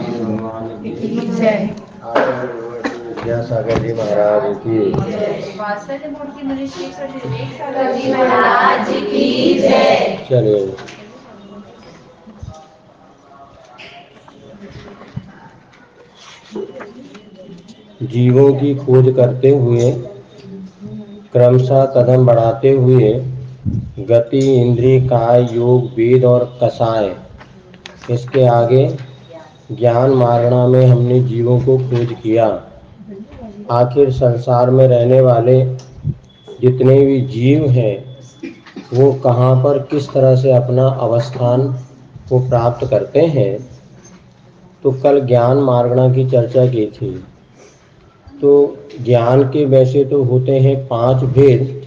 भगवान की जय। विद्यासागर जी महाराज की, वात्सल्य मूर्ति मुनि श्री विवेक सागर जी महाराज की जय। चलिए, जीवों की खोज करते हुए क्रमशः कदम बढ़ाते हुए गति, इंद्रिय, काय, योग, वेद और कषाय, इसके आगे ज्ञान मारणा में हमने जीवों को खोज किया। आखिर संसार में रहने वाले जितने भी जीव हैं वो कहाँ पर किस तरह से अपना अवस्थान को प्राप्त करते हैं, तो कल ज्ञान मार्गणा की चर्चा की थी। तो ज्ञान के वैसे तो होते हैं 5 भेद,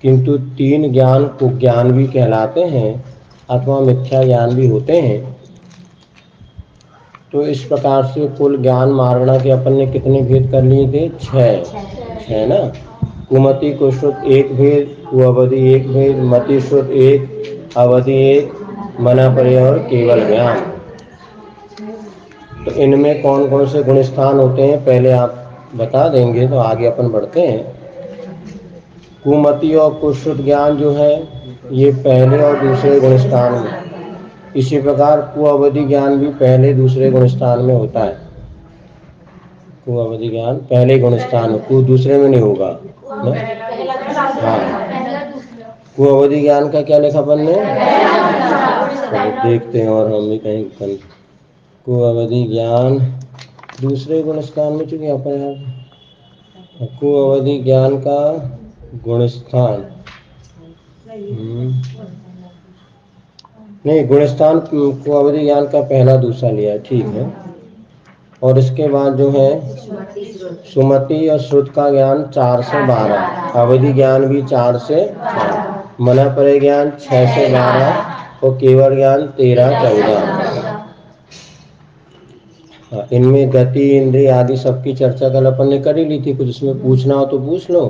किंतु 3 ज्ञान को ज्ञान भी कहलाते हैं अथवा मिथ्या ज्ञान भी होते हैं। तो इस प्रकार से कुल ज्ञान मार्गणा के अपन ने कितने भेद कर लिए थे? 6 ना। कुमति को श्रुत 1 भेद, कुअवधि 1 भेद, मति श्रुत 1, अवधि 1, मना पर्य और केवल ज्ञान। तो इनमें कौन कौन से गुण स्थान होते हैं पहले आप बता देंगे तो आगे अपन बढ़ते हैं। कुमति और कुश्रुत ज्ञान जो है ये पहले और दूसरे गुण स्थान में, इसी प्रकार कुअवधि ज्ञान भी पहले दूसरे गुण स्थान में होता है। कुअवधि ज्ञान पहले गुण स्थान में, कु दूसरे में नहीं होगा ना? हाँ, कुअवधि ज्ञान का क्या लिखा अपन ने? देखते हैं और हम भी कहीं कुअवधि ज्ञान दूसरे गुण स्थान में, चूंकि अपन कुअवधि ज्ञान का गुण स्थान नहीं, गुण स्थान कुअवधि ज्ञान का पहला दूसरा लिया है, ठीक है। और इसके बाद जो है सुमति और श्रुत का ज्ञान 4 से 12, अवधि ज्ञान भी 4 से 4, मना पर्य ज्ञान 6 से 12 और केवल ज्ञान 13-14। इनमें गति, इंद्रिय आदि सबकी चर्चा कल अपन ने कर ही ली थी। कुछ इसमें पूछना हो तो पूछ लो।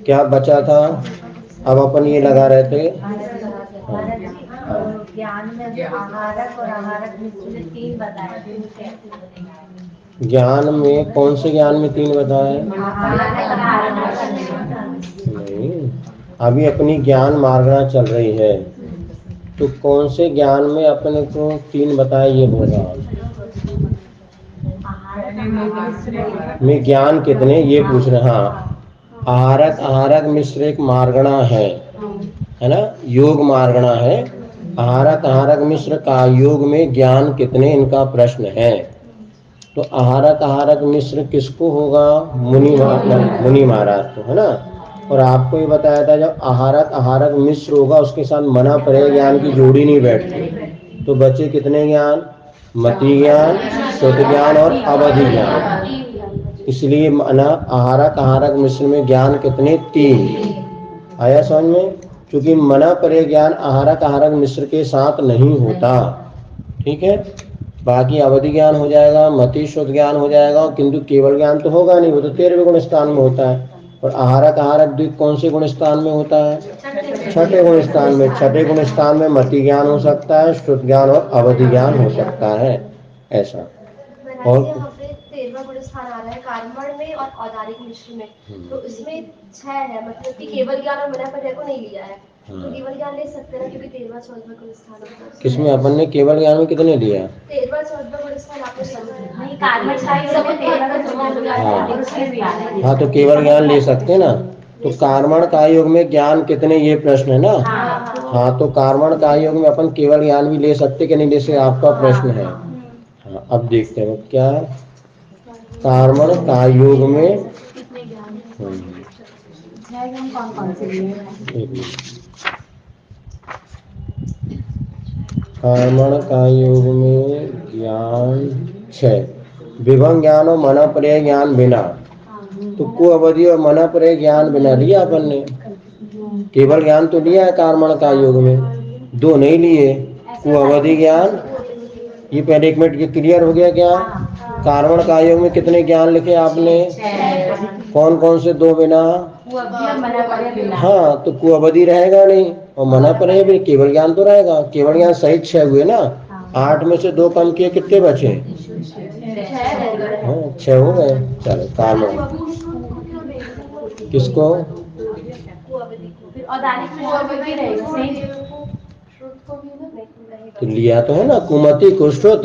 क्या बचा था? अब अपन ये लगा रहे थे ज्ञान में जो आहारक और आहारक मिश्र 3 बताए थे। ज्ञान में कौन से ज्ञान में 3 बताए? नहीं, अभी अपनी ज्ञान मार्गणा चल रही है, तो कौन से ज्ञान में अपने को 3 बताए ये बोला? में ज्ञान कितने ये पूछ रहे? हाँ, आहारक आहारक मिश्र एक मार्गणा है ना, योग मार्गणा है। आहारक आहारक मिश्र का योग में ज्ञान कितने, इनका प्रश्न है। तो आहारक आहारक मिश्र किसको होगा? मुनि महाराज को, है ना। और आपको ये बताया था जब आहारक आहारक मिश्र होगा उसके साथ मना पर्य ज्ञान की जोड़ी नहीं बैठती, तो बचे कितने ज्ञान? मति ज्ञान, श्रुत ज्ञान और अवधि ज्ञान। इसलिए मना आहारक आहारक मिश्र में ज्ञान कितने? 3। आया समझ में? क्योंकि मना पर्य ज्ञान आहारक आहारक मिश्र के साथ नहीं होता, ठीक है। बाकी अवधि ज्ञान हो जाएगा, मति श्रुत ज्ञान हो जाएगा, किंतु केवल ज्ञान तो होगा नहीं, वो तो 13वें गुण स्थान में होता है। और आहारक आहारक द्विक कौन से गुण स्थान में होता है? 6ठे गुण स्थान में। 6ठे गुण स्थान में मति ज्ञान हो सकता है, श्रुत ज्ञान और अवधि ज्ञान हो सकता है, ऐसा। और 13वां गुण स्थान आ रहा है कर्मण में और औदारिक मिश्र में, तो इसमें 6 है, मतलब कि केवल ज्ञान और मना पर्य को नहीं लिया है। तो केवल ज्ञान ले सकते हैं क्योंकि 13वां 14वां गुण स्थान होता है। किसमें अपन ने केवल ज्ञान में कितने लिया? 13वां 14वां गुण स्थान आपने नहीं, कर्मण साइड सब 13वां 14वां। हाँ, तो केवल ज्ञान ले सकते हैं ना। तो कार्मण का योग में ज्ञान कितने, ये प्रश्न है ना। हाँ, तो कार्मण का योग में अपन केवल ज्ञान भी ले सकते कि नहीं ले सकते, आपका प्रश्न है। हाँ, अब देखते हैं क्या कार्मण का योग में कार्मण का योग में ज्ञान 6, विभंग ज्ञान और मना पर्य ज्ञान बिना। तो कुअवधि और मना पर्य ज्ञान बिना लिया अपन ने, केवल ज्ञान तो लिया है कार्मण का योग में, 2 नहीं लिए। कुअवधि ज्ञान, ये पहले 1 मिनट ये क्लियर हो गया क्या? कार्मण का योग में कितने ज्ञान लिखे आपने? कौन कौन से 2 बिना? हाँ, तो कुअवधि रहेगा नहीं और मना पर्य भी, केवल ज्ञान तो रहेगा। केवल ज्ञान सहित 6 हुए ना, 8 में से 2 कम किए, कितने बचे? हाँ 6 हो गए। चलो कार्मण किसको? तो लिया तो है ना कुमति को श्रुत,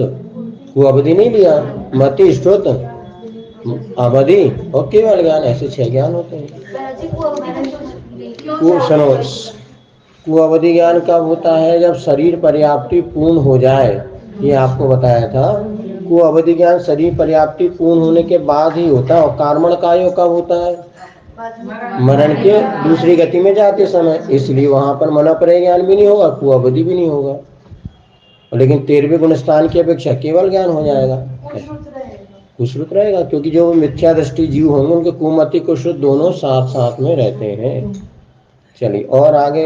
कुअवधि नहीं लिया, मति श्रुत अवधि और केवल ज्ञान, ऐसे 6 ज्ञान होते हैं। सुनो, कुअवधि ज्ञान कब होता है? जब शरीर पर्याप्ति पूर्ण हो जाए, ये आपको बताया था। कुअवधि ज्ञान शरीर पर्याप्ति पूर्ण होने के बाद ही होता है। और कार्मण का योग कब होता है? मरण के दूसरी गति में जाते समय, इसलिए वहां पर मन पर ज्ञान भी नहीं होगा, कुअवधि भी नहीं होगा, लेकिन 13वें गुण स्थान की अपेक्षा केवल ज्ञान हो जाएगा, कुश्रुत रहेगा, क्योंकि जो मिथ्या दृष्टि जीव होंगे उनके कुमति कुश्रुत दोनों साथ साथ में रहते हैं। चलिए और आगे।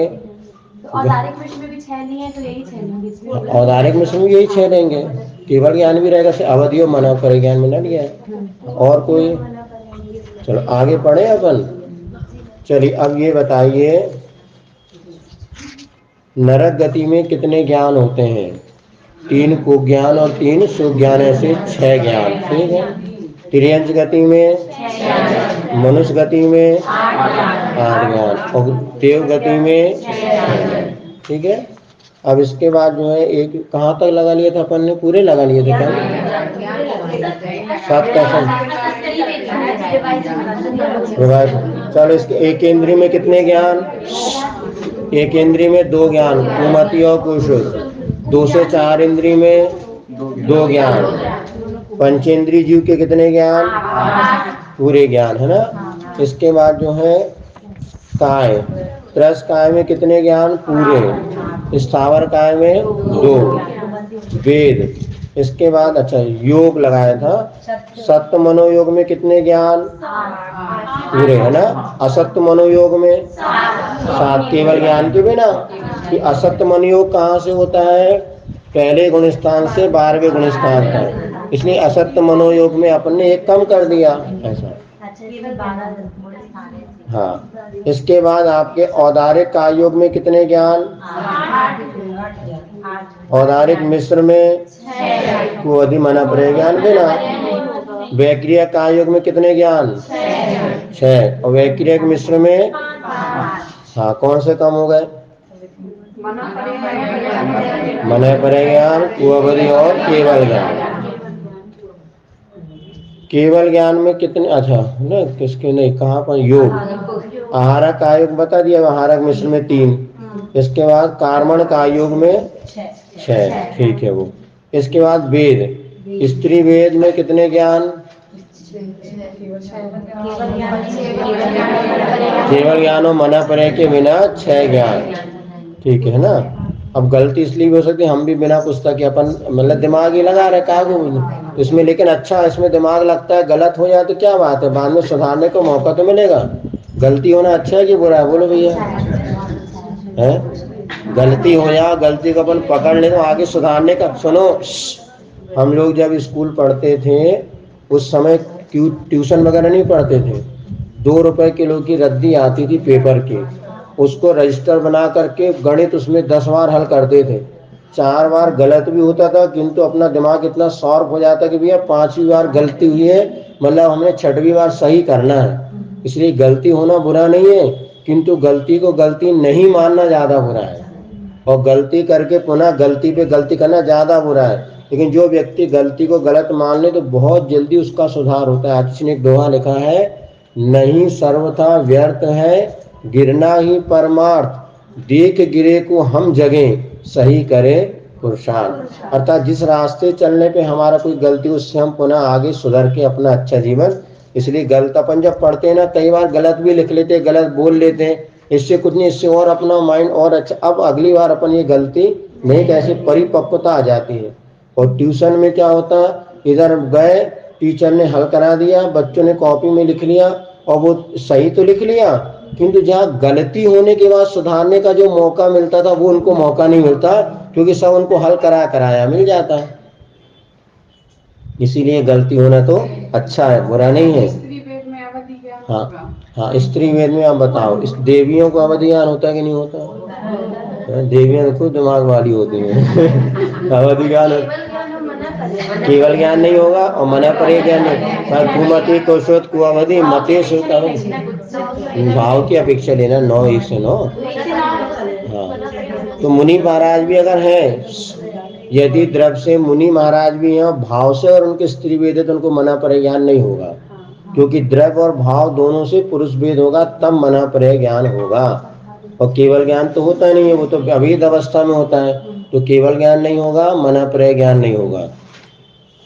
औदारिक मिश्र में भी 6 नहीं है तो यही 6 लेंगे। औदारिक मिश्र में यही 6 लेंगे, केवल ज्ञान भी रहेगा, अवधि और मना पर ज्ञान में न लिया है। और कोई? चलो आगे पढ़े अपन। चलिए अब ये बताइए, नरक गति में कितने ज्ञान होते हैं? 3 कुज्ञान और 3 सुज्ञान, ऐसे 6 ज्ञान। ठीक है। तिर्यंच गति में, मनुष्य गति में 8 ज्ञान और देव गति में 6। ठीक है। अब इसके बाद जो है एक कहाँ तक लगा लिया था अपन ने? पूरे लगा लिए थे क्या? 7 कैसे? चलो इसके एक इंद्रिय में कितने ज्ञान? एक इंद्रिय में 2 ज्ञान, कुमति और कुश्रुत। 2 से 4 इंद्रिय में 2 ज्ञान। पंचेंद्रिय जीव के कितने ज्ञान? पूरे ज्ञान, है ना। इसके बाद जो है काय, त्रस काय में कितने ज्ञान? पूरे। स्थावर काय में 2। वेद, इसके बाद अच्छा योग लगाया था, सत्य मनोयोग में कितने ज्ञान? पूरे, है ना। असत्य मनोयोग में 7, केवल ज्ञान के बिना। कि असत्य मनोयोग कहाँ से होता है? पहले गुण स्थान से 12वें गुण स्थान तक, इसलिए असत्य मनोयोग में अपन ने 1 कम कर दिया, ऐसा। हाँ। इसके बाद आपके औदारिक काय योग में कितने ज्ञान? औदारिक मिश्र में कुअवधि मना पर ज्ञान बिना। वैक्रिय काय योग में कितने ज्ञान? 6। और वैक्रिय मिश्र में हाँ कौन से कम हो गए? मना पर ज्ञान, कुअवधि और केवल ज्ञान। केवल ज्ञान में कितने? अच्छा ना, किसके नहीं, कहाँ पर? योग। आहारक आयोग बता दिया, आहारक मिश्र में 3। इसके बाद कार्मण का योग में 6। ठीक है वो। इसके बाद वेद, स्त्री वेद में कितने ज्ञान? केवल ज्ञान और मना पर के बिना 6 ज्ञान। ठीक है ना। अब गलती इसलिए भी हो सकती है, हम भी बिना पुस्तक अपन मतलब दिमाग ही लगा रहे कागज इसमें, लेकिन अच्छा इसमें दिमाग लगता है, गलत हो जाए तो क्या बात है, बाद में सुधारने को मौका तो मिलेगा। गलती होना अच्छा है कि बुरा है? बोलो भैया, है? गलती हो जाए, गलती को अपन पकड़ ले तो आगे सुधारने का। सुनो, हम लोग जब स्कूल पढ़ते थे उस समय ट्यूशन वगैरह नहीं पढ़ते थे। 2 रुपए किलो की रद्दी आती थी पेपर की, उसको रजिस्टर बना करके गणित उसमें 10 बार हल करते थे। 4 बार गलत भी होता था, किंतु अपना दिमाग इतना शार्प हो जाता कि भैया 5वीं बार गलती हुई है, मतलब हमने 6वीं बार सही करना है। इसलिए गलती होना बुरा नहीं है, किंतु गलती को गलती नहीं मानना ज्यादा बुरा है, और गलती करके पुनः गलती पे गलती करना ज्यादा बुरा है। लेकिन जो व्यक्ति गलती को गलत मान ले तो बहुत जल्दी उसका सुधार होता है। किसी ने एक दोहा लिखा है, नहीं सर्वथा व्यर्थ है गिरना ही परमार्थ, देख गिरे को हम जगें सही करे पुरुषार्थ। अर्थात जिस रास्ते चलने पे हमारा कोई गलती, उससे हम पुनः आगे सुधर के अपना अच्छा जीवन। इसलिए गलत अपन जब पढ़ते हैं ना, कई बार गलत भी लिख लेते हैं, गलत बोल लेते हैं, इससे कुछ नहीं, इससे और अपना माइंड और अच्छा, अब अगली बार अपन ये गलती नहीं, कैसे परिपक्वता आ जाती है। और ट्यूशन में क्या होता है, इधर गए, टीचर ने हल करा दिया, बच्चों ने कॉपी में लिख लिया और वो सही तो लिख लिया, किंतु जहाँ गलती होने के बाद सुधारने का जो मौका मिलता था वो उनको मौका नहीं मिलता, क्योंकि सब उनको हल कराया मिल जाता है। इसीलिए गलती होना तो अच्छा है, बुरा नहीं है। हाँ, स्त्री वेद में आप बताओ, इस देवियों को अवधि ज्ञान होता है कि नहीं होता? देवियां तो खुद दिमाग वाली होती हैं। अवधि ज्ञान केवल ज्ञान नहीं होगा और मना परे ज्ञान नहीं। पर कुमति कुश्रुत कुअवधि मते श्रुत अवधि, भाव की अपेक्षा लेना 9 1 से 9। हाँ, तो मुनि महाराज भी अगर हैं, यदि द्रव्य से मुनि महाराज भी हैं, भाव से और उनके स्त्री वेद है, तो उनको मना परे ज्ञान नहीं होगा, क्योंकि द्रव्य और भाव दोनों से पुरुष भेद होगा, तब मना परे ज्ञान होगा। और केवल ज्ञान तो होता नहीं है, वो तो अभेद अवस्था में होता है, तो केवल ज्ञान नहीं होगा, मना परे ज्ञान नहीं होगा,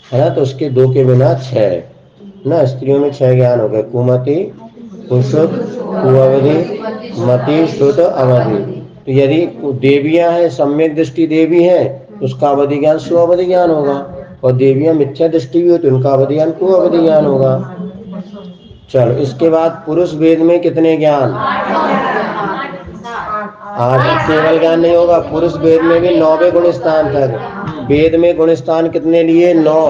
है ना। तो उसके 2 के बिना 6 ना, स्त्रियों में 6 ज्ञान हो गए, कुमति कुश्रुत कुअवधि मति श्रुत अवधि। तो यदि देवियां हैं, सम्यक दृष्टि देवी है, उसका अवधि ज्ञान सुअवधि ज्ञान होगा, और देवियां मिथ्या दृष्टि भी हो तो उनका अवधि ज्ञान कुअवधि ज्ञान होगा। चलो, इसके बाद पुरुष वेद में कितने ज्ञान? 8। केवल ज्ञान नहीं होगा, पुरुष वेद में भी 9वें गुण स्थान तक। वेद में गुण स्थान कितने लिए? 9।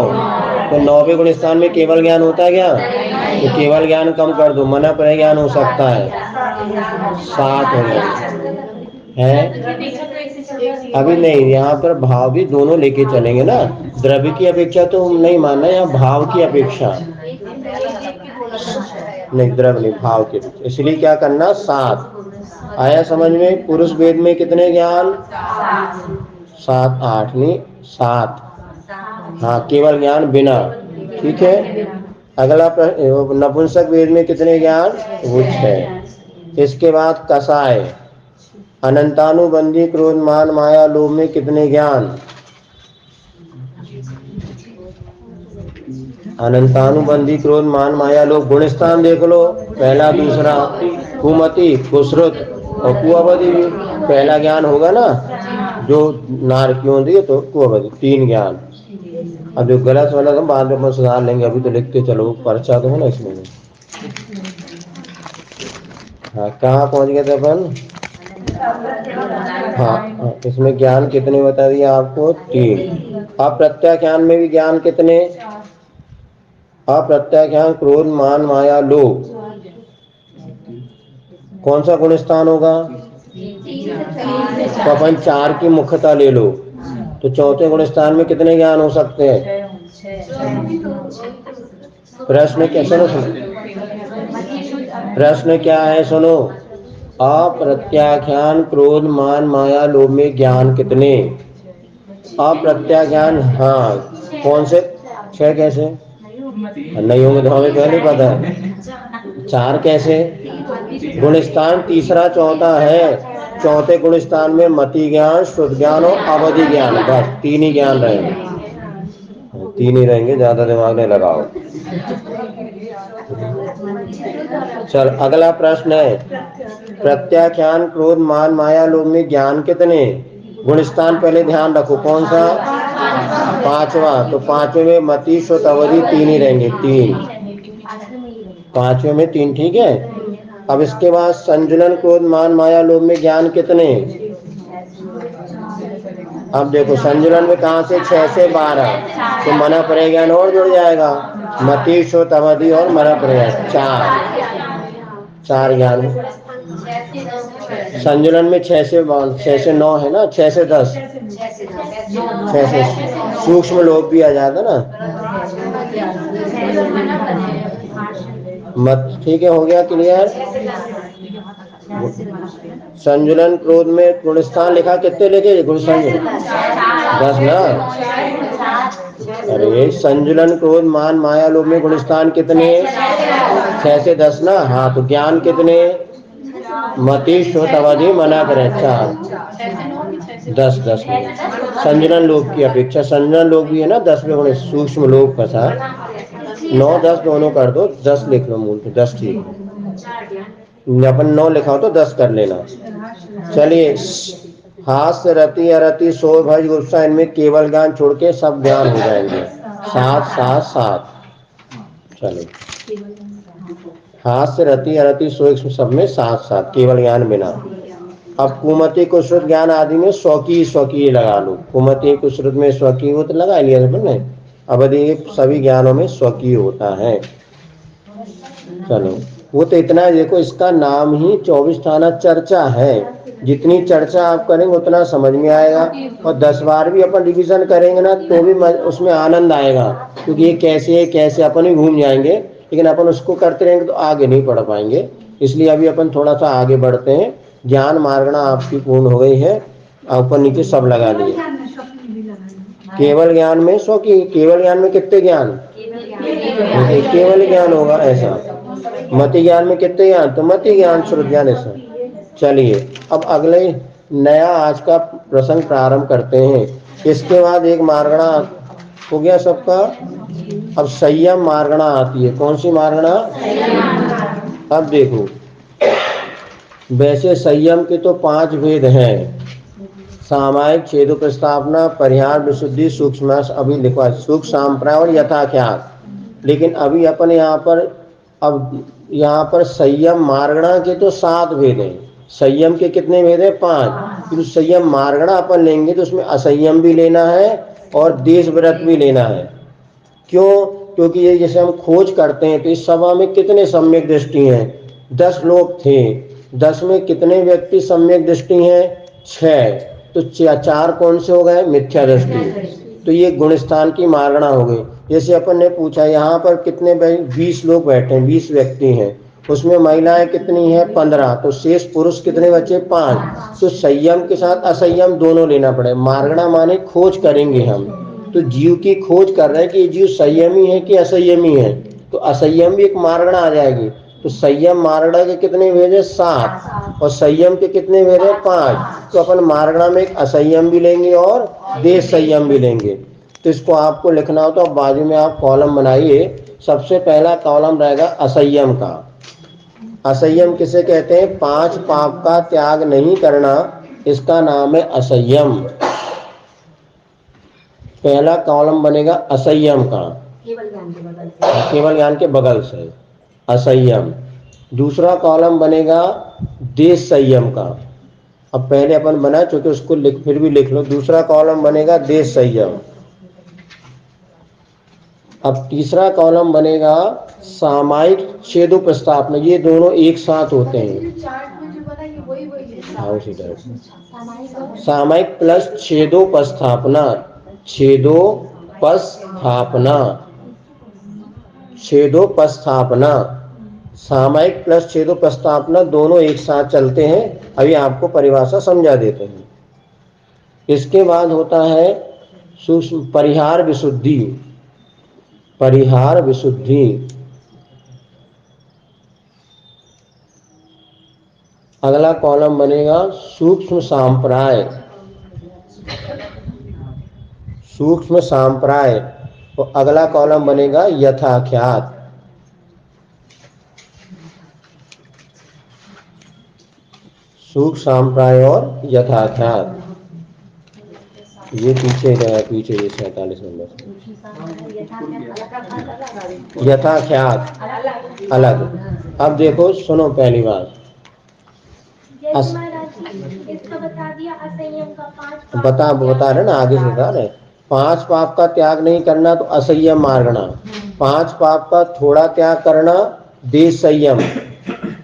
तो 9वें गुण स्थान में केवल ज्ञान होता है क्या? तो केवल ज्ञान कम कर दो, मना परे ज्ञान हो सकता है, 7 हो गए है। अभी नहीं, यहाँ पर भाव भी दोनों लेके चलेंगे ना, द्रव्य की अपेक्षा तो नहीं मानना, यहाँ भाव की अपेक्षा नहीं, द्रव्य नहीं, भाव की अपेक्षा। इसलिए क्या करना? 7 आया समझ में? पुरुष वेद में कितने ज्ञान? 7 8 नहीं 7। हाँ, केवल ज्ञान बिना, ठीक है। अगला नपुंसक वेद में कितने ज्ञान? वो 6। इसके बाद कसाय अनंतानुबंधी क्रोध मान माया लोभ में कितने ज्ञान? अनंतानुबंधी क्रोध मान माया लोभ, गुण स्थान देख लो, पहला दूसरा, कुमति कुश्रुत और कुअवधि भी पहला ज्ञान होगा ना, जो नारकियों दी तो कुअवधि 3 ज्ञान। अब जो गलत वाला तो बाद में अपन सुधार लेंगे, अभी तो लिखते चलो, पर्चा तो है ना इसमें। हाँ, कहाँ पहुंच गए थे अपन? हाँ, इसमें ज्ञान कितने बता दिया आपको? 3। अप्रत्याख्यान में भी ज्ञान कितने? अप्रत्याख्यान क्रोध मान माया लोभ, कौन सा गुण स्थान होगा? तो अपन 4 की मुख्यता ले लो, तो चौथे गुण स्थान में कितने ज्ञान हो सकते हैं? प्रश्न क्या? सुनो, प्रश्न क्या है? सुनो, अप्रत्याख्यान क्रोध मान माया लोभ में ज्ञान कितने? अप्रत्याख्यान, हाँ, कौन से 6 कैसे नहीं होंगे? तो हमें पहले पता है। 4 कैसे? गुण स्थान तीसरा चौथा है, चौथे गुण स्थान में मति ज्ञान, श्रुत ज्ञान और अवधि ज्ञान, बस 3 ही ज्ञान रहेंगे, 3 ही रहेंगे, ज्यादा दिमाग नहीं लगाओ। चल, अगला प्रश्न है, प्रत्याख्यान क्रोध मान माया लोभ में ज्ञान कितने? गुण स्थान पहले ध्यान रखो, कौन सा? 5वां। तो 5वें में मति श्रुत अवधि 3 ही रहेंगे, 3। 5वें में 3, ठीक है। अब इसके बाद संजुलन क्रोध मान माया लोभ में ज्ञान कितने? अब देखो, संजुलन में कहाँ से? 6 से 12, तो मना परे ज्ञान और जुड़ जाएगा, मति श्रुत अवधि और मना परे ज्ञान, 4 ज्ञान। संजुलन में 6 से 9 है ना, 6 से 10, 6 से सूक्ष्म लोभ भी आ जाता ना, मत, ठीक है, हो गया क्लियर। संजुलन क्रोध में गुण स्थान लिखा, कितने लिखे गुण संजुलन? 10 ना। अरे, संजुलन क्रोध मान माया लोभ में गुण स्थान कितने? 6 से 10 ना। हाँ, तो ज्ञान कितने? मति श्रुत अवधि मना करे 4, 10 संजुलन लोभ की अपेक्षा, संजुलन लोभ भी है ना 10वें गुण, सूक्ष्म लोभ का साथ 9 10 दोनों कर दो, 10 लिख लो, मूल पे 10 ठीक है, अपन 9 लिखा हो तो 10 कर लेना। चलिए, हास्य रति अरति शोर भय गुस्सा, इनमें केवल ज्ञान छोड़ के सब ज्ञान हो जाएंगे, 7 7 7। चलो, हास्य रति अरति शोर सब में 7 7, केवल ज्ञान बिना। अब कुमति कुश्रुत ज्ञान आदि में स्वकीय लगा लो, कुमति कुश्रुत में स्वकीय वो तो लगा लिया सबने, अवधि सभी ज्ञानों में स्वकीय होता है। चलो, वो तो इतना है, देखो इसका नाम ही 24 थाना चर्चा है, जितनी चर्चा आप करेंगे उतना समझ में आएगा, और 10 बार भी अपन रिवीजन करेंगे ना तो भी उसमें आनंद आएगा, क्योंकि ये कैसे है कैसे अपन ही घूम जाएंगे, लेकिन अपन उसको करते रहेंगे तो आगे नहीं बढ़ पाएंगे। इसलिए अभी अपन थोड़ा सा आगे बढ़ते हैं। ज्ञान मार्गणा आपकी पूर्ण हो गई है, ऊपर नीचे सब लगा लिए। केवल ज्ञान में केवल ज्ञान में कितने ज्ञान? केवल ज्ञान होगा ऐसा। मति ज्ञान में कितने ज्ञान? तो मति ज्ञान, श्रुत ज्ञान ऐसा। चलिए अब अगले नया आज का प्रसंग प्रारंभ करते हैं। इसके बाद एक मार्गणा हो गया सबका। अब संयम मार्गणा आती है। कौन सी मार्गणा? अब देखो, वैसे संयम के तो 5 भेद हैं, सामायिक, छेदो प्रस्तावना, परिहार, विशुद्धि, सूक्ष्म, अभी लिखवा सूक्ष्म, सांप्राय और यथाख्यात। लेकिन अभी अपन यहाँ पर संयम मार्गणा के तो 7 भेद हैं। संयम के कितने भेद हैं? 5। फिर संयम मार्गणा अपन लेंगे तो उसमें असंयम भी लेना है और देश व्रत भी लेना है। क्यों? क्योंकि ये जैसे हम खोज करते हैं तो इस सभा में कितने सम्यक दृष्टि हैं? 10 लोग थे, 10 में कितने व्यक्ति सम्यक दृष्टि हैं? 6। तो 4 कौन से हो गए? मिथ्या दृष्टि। तो ये गुण स्थान की मार्गणा हो गई। जैसे अपन ने पूछा यहाँ पर कितने 20 लोग बैठे हैं, 20 व्यक्ति हैं, उसमें महिलाएं कितनी हैं? 15। तो शेष पुरुष कितने बचे? 5। तो संयम के साथ असंयम दोनों लेना पड़े। मार्गणा माने खोज करेंगे हम, तो जीव की खोज कर रहे हैं कि ये जीव संयमी है कि असंयमी है, तो असंयम भी एक मार्गणा आ जाएगी। तो संयम मार्गणा के कितने भेद है? 7। और संयम के कितने भेद है? 5। तो अपन मार्गणा में एक असंयम भी लेंगे और देश संयम भी लेंगे। तो इसको आपको लिखना हो तो अब बाजू में आप कॉलम बनाइए। सबसे पहला कॉलम रहेगा असंयम का। असंयम किसे कहते हैं? 5 पाप का त्याग नहीं करना, इसका नाम है असंयम। पहला कॉलम बनेगा असंयम का, केवल ज्ञान के बगल से असंयम। दूसरा कॉलम बनेगा देश संयम का। अब पहले अपन बना चुके उसको फिर भी लिख लो। दूसरा कॉलम बनेगा देश संयम। अब तीसरा कॉलम बनेगा सामायिक छेदो प्रस्तावना। ये दोनों एक साथ होते हैं। सामायिक प्लस छेदोपस्थापना, छेदोपस्थापना, छेदोपस्थापना, सामायिक प्लस छेदोपस्थापना दोनों एक साथ चलते हैं। अभी आपको परिभाषा समझा देते हैं। इसके बाद होता है सूक्ष्म परिहार विशुद्धि। परिहार विशुद्धि, अगला कॉलम बनेगा सूक्ष्म सांप्राय। सूक्ष्म सांप्राय, और अगला कॉलम बनेगा यथाख्यात। सूक्ष्म सांप्राय और यथाख्यात। ये पीछे गया, पीछे ये 47 नंबर। यथाख्यात अलग। अब देखो सुनो पहली बात। बता रहे ना, आगे से बता रहे। 5 पाप का त्याग नहीं करना तो असंयम मार्गणा। 5 पाप का थोड़ा त्याग करना देश संयम।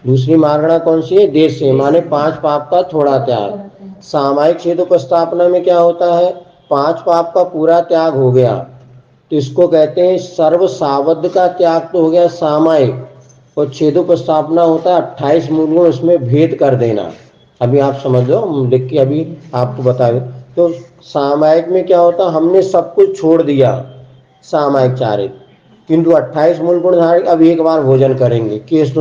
दूसरी मार्गणा कौन सी है? देश से, माने 5 पाप का थोड़ा त्याग। सामायिक छेदोपस्थापना में क्या होता है? 5 पाप का पूरा त्याग हो गया तो इसको कहते हैं सर्व सावध का त्याग तो हो गया सामायिक, और छेदोपस्थापना होता है 28 मूल गुण, उसमें भेद कर देना। अभी आप समझ लो, लिख के अभी आपको बताए। तो सामायिक में क्या होता? हमने सब कुछ छोड़ दिया सामायिक चारित, किंतु 28 मूल गुण धारक अब एक बार भोजन करेंगे, केस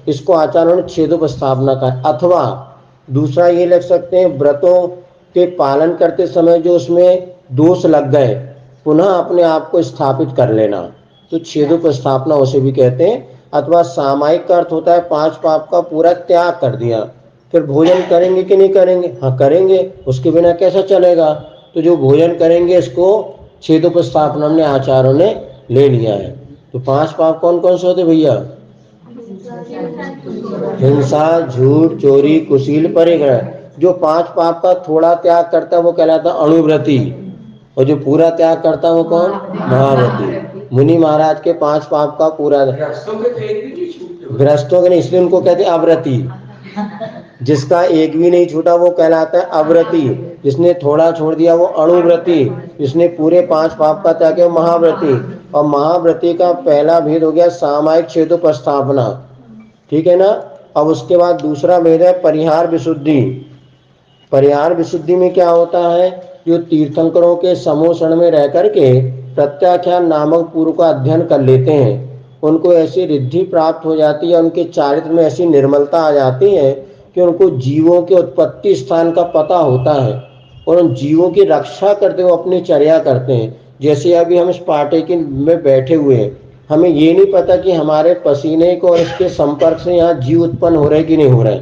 इसको आचार्यों ने छेदोपस्थापना का। अथवा दूसरा ये लिख सकते हैं व्रतों के पालन करते समय जो उसमें दोष लग गए पुनः अपने आप को स्थापित कर लेना, तो छेदोपस्थापना उसे भी कहते हैं। अथवा सामायिक का अर्थ होता है 5 पाप का पूरा त्याग कर दिया। फिर भोजन करेंगे कि नहीं करेंगे? हाँ करेंगे, उसके बिना कैसा चलेगा? तो जो भोजन करेंगे इसको छेदोपस्थापना में आचार्यों ने ले लिया है। तो 5 पाप कौन कौन से होते भैया? हिंसा, झूठ, चोरी, कुशील, परिग्रह। जो 5 पाप का थोड़ा त्याग करता है वो कहलाता अणुव्रती, और जो पूरा त्याग करता है वो कौन? महाव्रती। मुनि महाराज के 5 पाप का पूरा, गृहस्थों के नहीं, इसलिए उनको कहते अव्रती। जिसका एक भी नहीं छूटा वो कहलाता है अव्रती, जिसने थोड़ा छोड़ दिया वो अणुव्रती, जिसने पूरे 5 पाप का त्याग किया वो महाव्रती। और महाव्रती का पहला भेद हो गया सामायिक छेदोपस्थापना, ठीक है ना। अब उसके बाद दूसरा भेद है परिहार विशुद्धि। परिहार विशुद्धि में क्या होता है, जो तीर्थंकरों के समूह में रह करके प्रत्याख्यान नामक पूर्व का अध्ययन कर लेते हैं, उनको ऐसी रिद्धि प्राप्त हो जाती है, उनके चारित्र में ऐसी निर्मलता आ जाती है कि उनको जीवों के उत्पत्ति स्थान का पता होता है और उन जीवों की रक्षा करते हुए अपनी चर्या करते हैं। जैसे अभी हम इस पार्टी के में बैठे हुए हैं, हमें ये नहीं पता कि हमारे पसीने को और इसके संपर्क से यहाँ जीव उत्पन्न हो रहे कि नहीं हो रहे,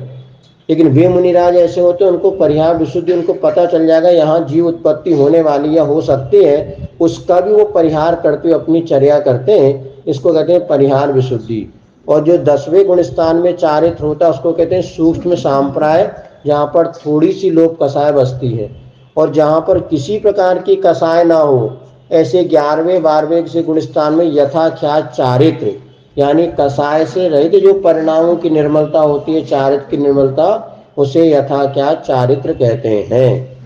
लेकिन वे मुनिराज ऐसे होते हैं उनको परिहार विशुद्धि, उनको पता चल जाएगा यहाँ जीव उत्पत्ति होने वाली या हो सकती है, उसका भी वो परिहार करते हुए अपनी चर्या करते हैं। इसको कहते हैं परिहार विशुद्धि। और जो 10वें गुण स्थान में चारित्र होता है उसको कहते हैं सूक्ष्म सांप्राय, जहाँ पर थोड़ी सी लोभ कसाय बसती है। और जहाँ पर किसी प्रकार की कसाय ना हो, ऐसे 11वें 12वें किसी गुण स्थान में यथाख्यात चारित्र, यानी कसाय से रहित जो परिणामों की निर्मलता होती है, चारित्र की निर्मलता, उसे यथाख्यात चारित्र कहते हैं।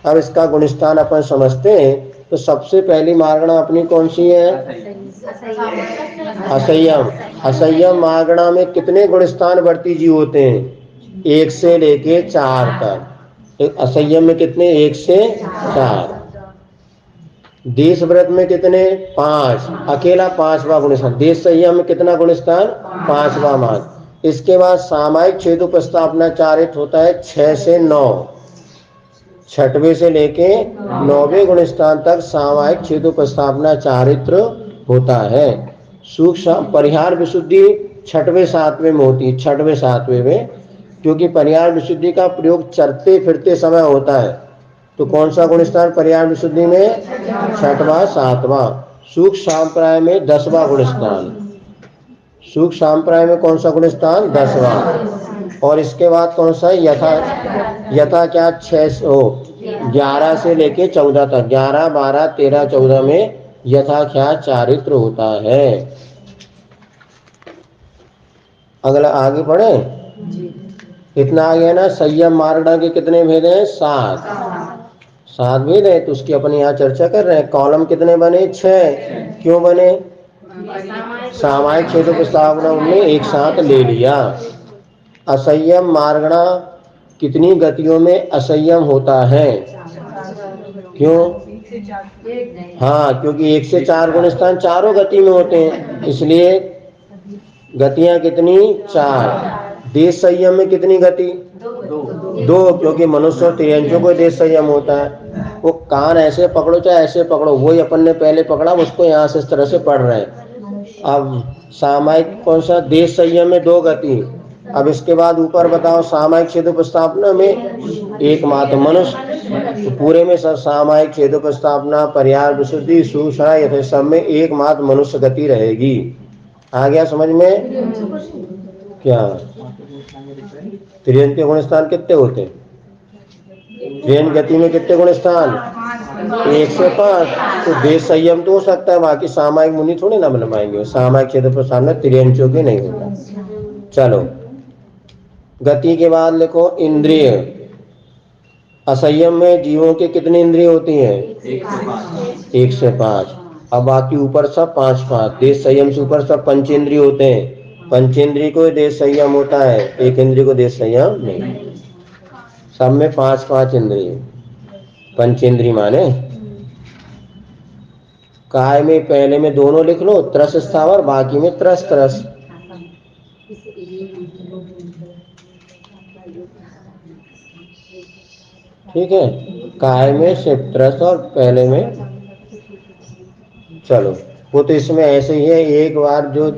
अब इसका गुणस्थान अपन समझते हैं। तो सबसे पहली मार्गणा अपनी कौन सी है, असंयम। असंयम मार्गणा में कितने गुणस्थान वर्ती जीव होते हैं, 1 से लेके 4 तक। असंयम में कितने, 1 से 4। देश व्रत में कितने, 5, अकेला 5वां गुणस्थान। देश संयम में कितना गुणस्थान, 5वां मान। इसके बाद सामायिक छेदोपस्थापना चारित्र होता है 6 से 9, 6वें से लेके 9वें गुणस्थान तक सामायिक छेदोपस्थापना चारित्र होता है। सूक्ष्म परिहार विशुद्धि 6वें 7वें में होती है, 6वें 7वें में, क्योंकि परिहार विशुद्धि का प्रयोग चलते फिरते समय होता है। तो कौन सा गुणस्थान परिहार विशुद्धि में, 6वां 7वां। सूक्ष्म सांप्राय में 10वां गुणस्थान। सूक्ष्म सांप्राय में कौन सा गुणस्थान, 10वां। और इसके बाद कौन सा, यथा क्या 11 से लेके 14 तक, 11 12 13 14 में यथाख्या चारित्र होता है। अगला आगे बढ़े, इतना आ गया ना। संयम मार्गणा के कितने भेद हैं, 7 भेद है। तो उसकी अपन यहाँ चर्चा कर रहे हैं। कॉलम कितने बने, 6। क्यों बने, सामायिक छेदोपस्थापना उनमें एक साथ ले लिया। असंयम मार्गणा कितनी गतियों में असंयम होता है, क्यों, हाँ, क्योंकि 1 से 4 गुणस्थान चारों गति में होते हैं, इसलिए गतियां कितनी, 4। देश संयम में कितनी गति, 2, क्योंकि मनुष्य और तिर्यंचों को देश संयम होता है। वो कान ऐसे पकड़ो चाहे ऐसे पकड़ो, वही अपन ने पहले पकड़ा, उसको यहाँ से इस तरह से पढ़ रहे हैं। अब सामायिक कौन सा, देश संयम में 2 गति। अब इसके बाद ऊपर बताओ सामायिक छेदोपस्थापना में एकमात्र मनुष्य, तो पूरे में सब सामायिक छेदोपस्थापना परिहार विशुद्धि सूषा यथा सब में एकमात्र मनुष्य गति रहेगी। आ गया समझ में, क्या त्रियन के गुणस्थान कितने होते हैं, त्रियन गति में कितने गुणस्थान, 1 से 5। तो देश संयम तो हो सकता है, बाकी सामायिक मुनि थोड़े ना बन पाएंगे। सामायिक छेदोपस्थापना त्रियंचों के नहीं होगा। चलो गति के बाद लिखो इंद्रिय। असंयम में जीवों के कितनी इंद्रिय होती हैं, 1 से 5। अब बाकी ऊपर सब 5-5। देश संयम से ऊपर सब पंचेंद्रिय होते हैं। पंचेंद्रिय को देश संयम होता है, एक इंद्रिय को देश संयम नहीं। सब में 5-5 इंद्रिय पंचेंद्रिय माने। काय में पहले में दोनों लिख लो, त्रस स्थावर, बाकी में त्रस त्रस। ठीक है, काय में सिर्फ त्रस और पहले में। चलो वो तो इसमें ऐसे ही है, एक बार जो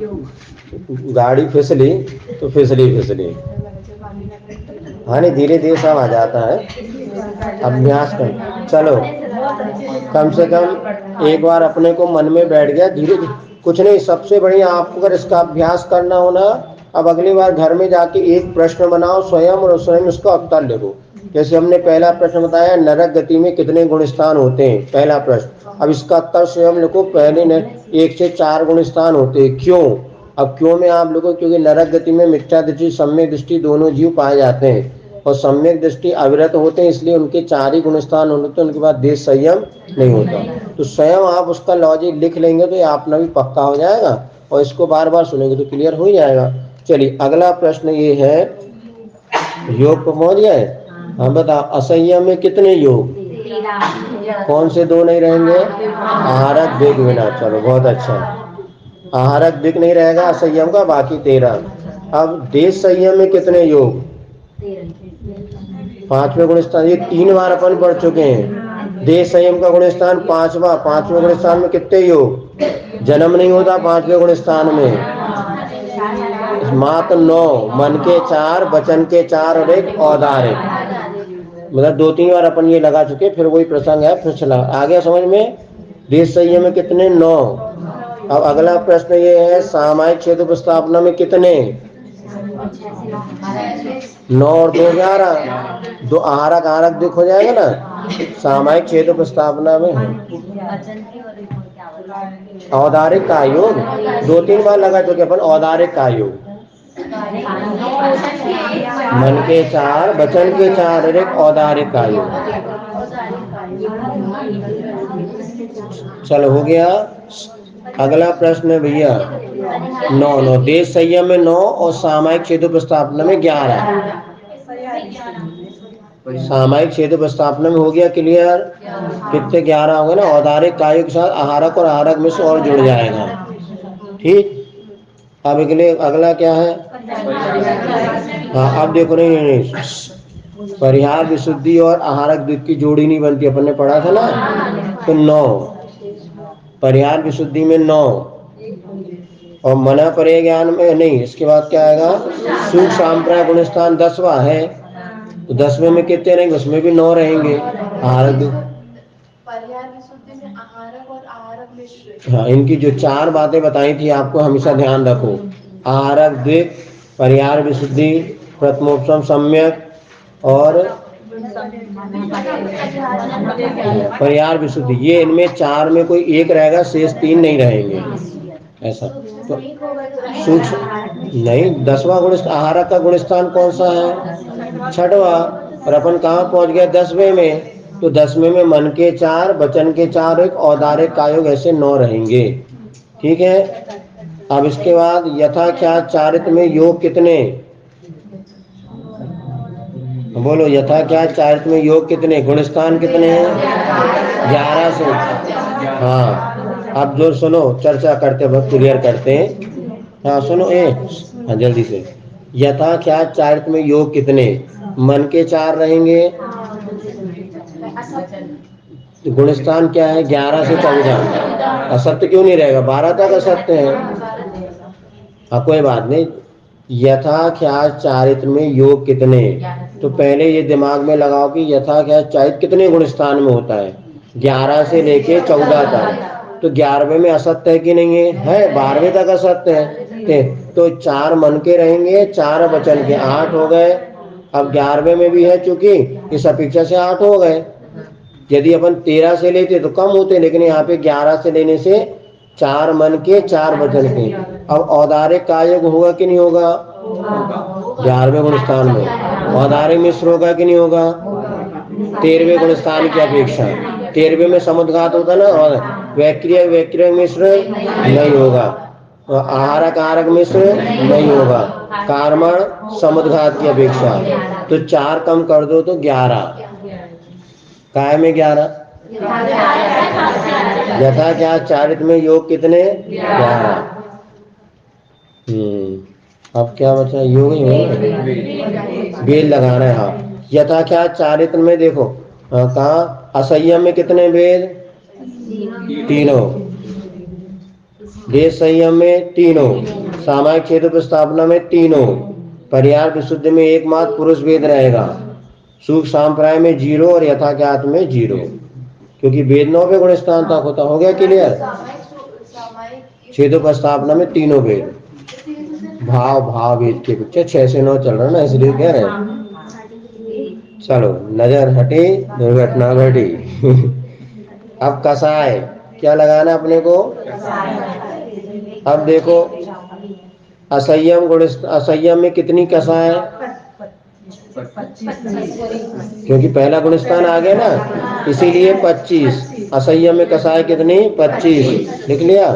गाड़ी फिसली तो फिसली। हाँ नहीं, धीरे धीरे सब आ जाता है, अभ्यास कर। चलो कम से कम एक बार अपने को मन में बैठ गया, धीरे धीरे कुछ नहीं। सबसे बढ़िया आपको अगर इसका अभ्यास करना हो ना, अब अगली बार घर में जाके एक प्रश्न बनाओ स्वयं और स्वयं उसका उत्तर लिखो। जैसे हमने पहला प्रश्न बताया, नरक गति में कितने गुणस्थान होते हैं, पहला प्रश्न। अब इसका उत्तर स्वयं लिखो। पहले 1 से 4 गुणस्थान होते हैं, क्यों। अब क्यों में आप लिखो, क्योंकि नरक गति में मिथ्या दृष्टि सम्यक दृष्टि दोनों जीव पाए जाते हैं। और सम्यक दृष्टि अविरत होते हैं, इसलिए उनके 4 ही गुणस्थान होते हैं, उनके बाद देश संयम नहीं होता। तो स्वयं आप उसका लॉजिक लिख लेंगे तो ये अपना भी पक्का हो जाएगा, और इसको बार बार सुनेंगे तो क्लियर हो ही जाएगा। चलिए अगला प्रश्न ये है, योग पर पहुंच गए। हम बताओ, असंयम में कितने योग? कौन से 2 नहीं रहेंगे? आहारक दिक विना। चलो बहुत अच्छा, आहारक दिक नहीं रहेगा असंयम का, बाकी 13। अब देश संयम में कितने योग? 5वें गुणस्थान, ये 3 बार अपन पढ़ चुके हैं। देश संयम का गुणस्थान 5वां, 5वें गुणस्थान में कितने योग? जन्म नहीं होता 5वें गुणस्थान में, मात्र 9, मन के 4, वचन के 4 और एक औदारिक। मतलब 2-3 बार अपन ये लगा चुके, फिर वही प्रसंग है, फिर चला आ गया समझ में। देश संयम में कितने? 9। अब अगला प्रश्न ये है, सामायिक क्षेत्र प्रस्तावना में कितने? 9 और 2 11। 2 आहारक आहारक दिख हो जाएगा ना। सामायिक क्षेत्र प्रस्तावना में औदारिक का योग 2-3 बार लगा चुके अपन। औदारिक का योग मन के 4, वचन के 4 और एक औदारिक का योग। चलो हो गया। अगला प्रश्न है भैया, 9 देश संयम में 9 और सामायिक क्षेत्र प्रस्तावना में 11। सामायिक क्षेत्र प्रस्तावना में हो गया क्लियर। कितने? 11 होंगे ना। औदारिक कायों के साथ आहारक और आहारक में से और जुड़ जाएगा। ठीक। अब अगला क्या है? हाँ अब देखो, नहीं परिहार विशुद्धि और आहारक द्विक की जोड़ी नहीं बनती, अपन ने पढ़ा था ना। तो 9 परिहार विशुद्धि में 9 और मना परे ज्ञान में नहीं। इसके बाद क्या आएगा? सुख सांप्राय गुणस्थान 10वां है, तो 10वें में कितने रहेंगे? उसमें भी 9 रहेंगे। आहारक, हाँ इनकी जो 4 बातें बताई थी आपको हमेशा ध्यान रखो। आहारक द्विक, परिहार विशुद्धि, प्रथमोपसम सम्यक और परिहार विशुद्धि, ये इनमें 4 में कोई एक रहेगा, शेष 3 नहीं रहेंगे। ऐसा तो सूक्ष्म नहीं। 10वां गुणस्थान आहारक का गुणस्थान कौन सा है? 6वां। और अपन कहाँ पहुंच गए? 10वें में। तो 10वें में मन के 4, वचन के 4 एक औदारिक कायोग, ऐसे 9 रहेंगे। ठीक है। अब इसके बाद यथाख्यात चारित्र में योग कितने? बोलो, यथाख्यात चारित्र में योग कितने? गुणस्थान कितने हैं? 11 से। हाँ अब जो सुनो, चर्चा करते वक्त क्लियर करते हैं। हाँ सुनो हाँ जल्दी से। यथाख्यात चारित्र में योग कितने? मन के 4 रहेंगे। गुणस्थान क्या है? 11 से 14। असत्य क्यों नहीं रहेगा? 12 तक असत्य है। हाँ कोई बात नहीं। यथाख्यात चारित्र में योग कितने? तो पहले ये दिमाग में लगाओ कि यथाख्यात चारित्र कितने गुणस्थान में होता है? 11 से लेके 14 तक। तो 11वें में असत्य है कि नहीं है? 12वें तक असत्य है। तो 4 मन के रहेंगे, 4 वचन के, 8 हो गए। अब 11वें में भी है, चूंकि इस अपेक्षा से 8 हो गए। यदि अपन 13 से लेते तो कम होते, लेकिन यहाँ पे 11 से लेने से 4 मन के, 4 वचन के। अब औदारिक कायोग होगा कि नहीं होगा? 11वें गुणस्थान में। औदारिक मिश्र होगा कि नहीं होगा? 13वें गुणस्थान की अपेक्षा। 13वें में समुद्घात होता ना, और वैक्रिय मिश्र नहीं होगा, आहारक आहारक मिश्र नहीं होगा, कार्मण समुद्घात की अपेक्षा। तो 4 कम कर दो तो 11। काय में 11? यथाख्यात चारित्र में योग कितने? 11। अब क्या बचा? योग ही होगा, बेल लगाना है। हाँ यथाख्यात चारित्र में देखो, कहाँ? असंयम में कितने वेद? 3। देश संयम में 3। सामायिक क्षेत्र प्रस्तावना में 3। परिहार विशुद्धि में एकमात्र पुरुष वेद रहेगा। सुख सांप्राय में 0 और यथाख्यात में 0, क्योंकि वेद 9वें गुणस्थान तक होता। हो गया क्लियर? क्षेत्र प्रस्तावना में 3 वेद। भाव वेद के पीछे 6 से 9 चल रहा ना, इसलिए कह रहे हैं। चलो नजर हटी, दुर्घटना घटी। अब कसाय क्या लगाना अपने को? अब देखो, असंयम में कितनी कसाय? क्योंकि पहला गुणस्थान आ गया ना, इसीलिए 25। असंयम में कसाय कितनी? 25 लिख लिया।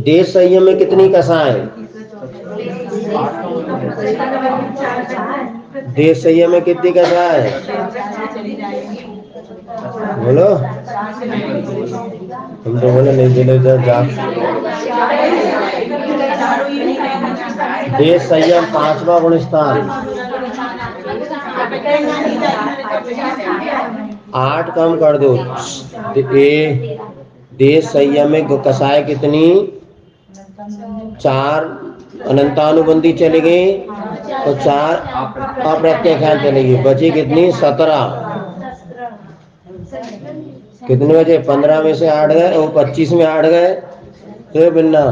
देश संयम में कितनी कसाय? देश संयम में कितनी कसाय? बोलो, तुम तो बोले नहीं दिले जा। देश संयम 5वां गुणस्थान। 8 कम कर दो। देश संयम में कसाय कितनी? 4 अनंतानुबंधी चली गई तो 4 अप्रत्याख्यान चलेगी, बची कितनी? 17। कितने बचे? 15 में से 8 गए और 25 में 8 गए तो बिन्ना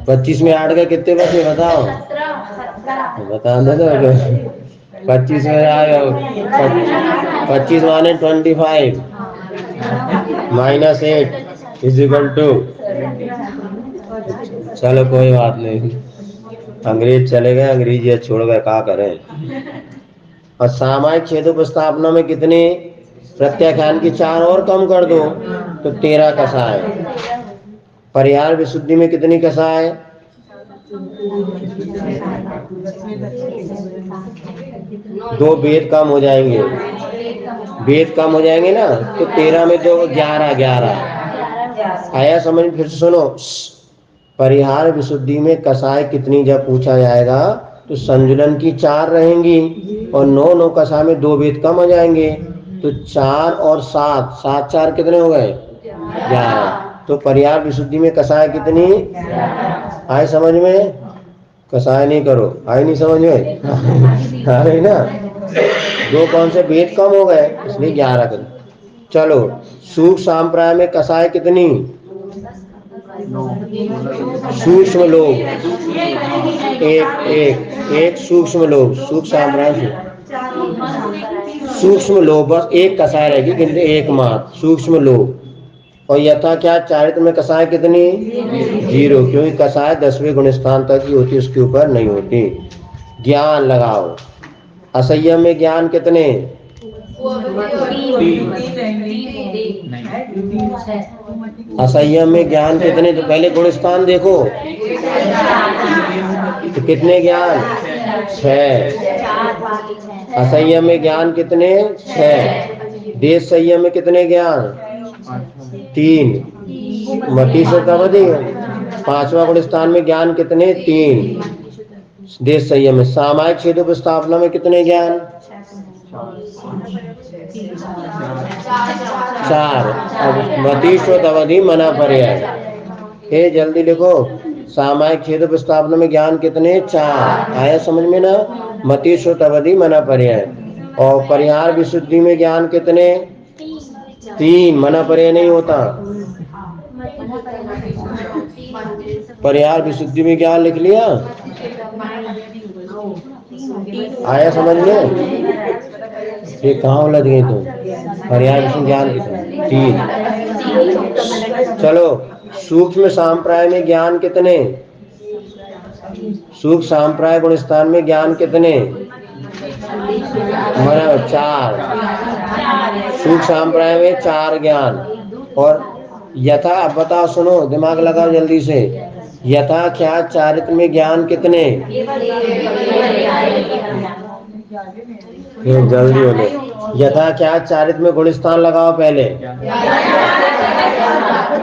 25 में 8 गए, कितने बचे बताओ? बता दो तो 25 में आए 25 माने 25 -8 = 2। चलो कोई बात नहीं, अंग्रेज चले गए, अंग्रेजी छोड़ गए, क्या करें। और सामायिक छेदोपस्थापना में कितने प्रत्याख्यान की? 4 और कम कर दो तो 13 कसाय। परिहार विशुद्धि में कितनी कसाय? 2 वेद कम हो जाएंगे, वेद कम हो जाएंगे ना, तो 13 में 2 11। आया समझ? फिर से सुनो। परिहार विशुद्धि में कसाय कितनी जब पूछा जाएगा तो संजुलन की 4 रहेंगी और 9 कसाय में 2 वेद कम हो जाएंगे, तो 4 और 7 4 कितने हो गए? 11। तो परिहार विशुद्धि में कसाय कितनी? आए समझ में? कसाय नहीं करो, आई नहीं समझ में? आ रही ना? 2 कौन से वेद कम हो गए, इसलिए 11 कर। चलो, सूक्ष्म सांप्राय में कसाय कितनी? सूक्ष्म लोग एक सूक्ष्म लोग, सूक्ष्म सांप्राय सूक्ष्म लोग, बस एक कसाय रहेगी, किंतु एक मात्र सूक्ष्म लोग। और यथा क्या चारित्र में कसाय कितनी? 0, क्योंकि कसाय 10वें गुणस्थान तक ही होती, उसके ऊपर नहीं होती। ज्ञान लगाओ। असंयम में ज्ञान कितने? 3। असंयम में ज्ञान कितने? तो पहले गुणस्थान देखो तो कितने ज्ञान? 6। असंयम में ज्ञान कितने? 6। देश संयम में कितने ज्ञान? 3। मतीसवतावधि 5वां गुणस्थान में ज्ञान कितने? 3। देश संयम में। सामायिक छेदोपस्थापना में कितने ज्ञान? 4। मतीसवतावधि मना पर्याय। जल्दी लिखो, सामायिक छेदोपस्थापना में ज्ञान कितने? 4। आया समझ में ना? मतीसवतावधि मना पर्याय। और परिहार विशुद्धि में ज्ञान कितने? 3। मना पर्याय नहीं होता। परिहार विशुद्धि में ज्ञान लिख लिया? आया समझ में? ये कहाँ उलझ गए तुम? परिहार विशुद्धि ज्ञान कितने? 3। चलो, सूक्ष्म सांप्राय में ज्ञान कितने? सूक्ष्म सांप्राय गुणस्थान में ज्ञान कितने? 4। सूक्ष्म सांप्राय में 4 ज्ञान। और यथा, अब बताओ, सुनो, दिमाग लगाओ जल्दी से। यथा क्या चारित्र में ज्ञान कितने? जल्दी हो गए। यथा क्या चारित्र में गुणस्थान लगाओ पहले।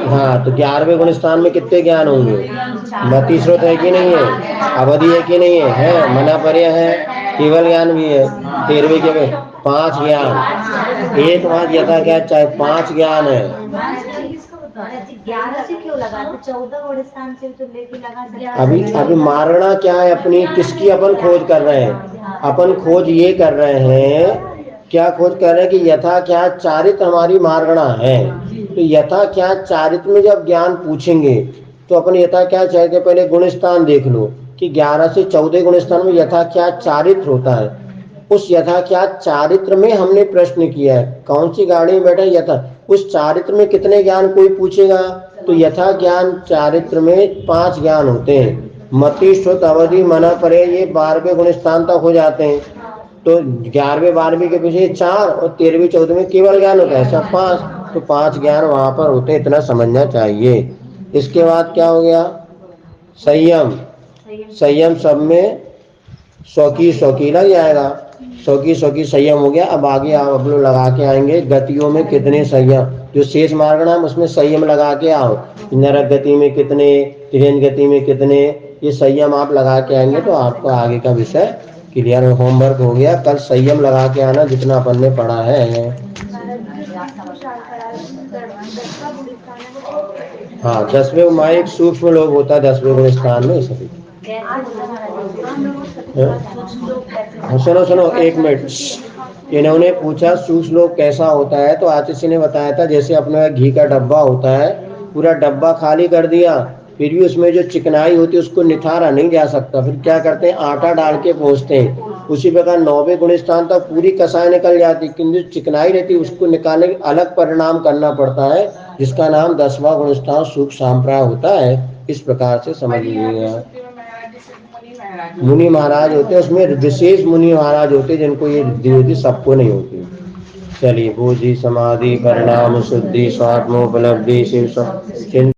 हाँ, तो 11वें गुणस्थान में कितने ज्ञान होंगे? मतीस्रोत है कि नहीं है? अवधि है कि नहीं है? मना पर्याय है, केवल ज्ञान भी है। 13वें के 5 ज्ञान। एक बात यथा क्या चाहे 5 ज्ञान है। 11 से क्यों लगा? तो 14 गुणस्थान से तो लेके लगा। अभी मारना क्या है अपनी? किसकी अपन खोज कर रहे हैं? अपन खोज ये कर रहे हैं, क्या खोज कर रहे हैं कि यथा क्या चारित्र हमारी मारगणा है। तो यथा क्या चारित्र में जब ज्ञान पूछेंगे तो अपन यथा क्या चाहते, पहले गुणस्थान देख लो कि 11 से 14 गुणस्थान में यथा क्या चारित्र होता है। उस यथा क्या चारित्र में हमने प्रश्न किया है, कौन सी गाड़ी में बैठा यथा, उस चारित्र में कितने ज्ञान कोई पूछेगा तो यथा ज्ञान चारित्र में 5 ज्ञान होते हैं। मति श्रुत अवधि मना परे, ये 12वें गुण स्थान तक हो जाते हैं। तो 11वें 12वें के पीछे 4 और 13वें 14वें केवल ज्ञान होता है, सब 5। तो 5 ज्ञान वहां पर होते, इतना समझना चाहिए। इसके बाद क्या हो गया? संयम। संयम सब में स्वकी लग जाएगा, स्वकी संयम हो गया। अब आगे आप लोग लगा के आएंगे गतियों में कितने संयम, जो शेष मार्गणाम उसमें संयम लगा के आओ। नरक गति में कितने, त्रिहेन गति में कितने, ये संयम आप लगा के आएंगे तो आपको आगे का विषय क्लियर होमवर्क हो गया। कल संयम लगा के आना जितना अपन ने पढ़ा है। हाँ 10वें वहाँ एक सूक्ष्म लोग होता है 10वें गुण स्थान में सभी। सुनो 1 मिनट। इन्होंने पूछा सूक्ष्म लोग कैसा होता है, तो आतिशी ने बताया था जैसे अपने घी का डब्बा होता है, पूरा डब्बा खाली कर दिया, फिर भी उसमें जो चिकनाई होती है उसको निथारा नहीं जा सकता, फिर क्या करते हैं आटा डाल के पोंछते हैं। उसी प्रकार 9वें गुण स्थान तक पूरी कसाई निकल जाती, किंतु चिकनाई रहती उसको निकालने के अलग परिणाम करना पड़ता है, जिसका नाम 10वां गुण स्थान सूक्ष्म सांप्राय होता है। इस प्रकार से समझ लीजिएगा। मुनि महाराज होते हैं, उसमें विशेष मुनि महाराज होते हैं जिनको ये रिद्धि होती, सबको नहीं होती। चलिए बोधि समाधि परिणाम शुद्धि स्वात्मोपलब्धि शिव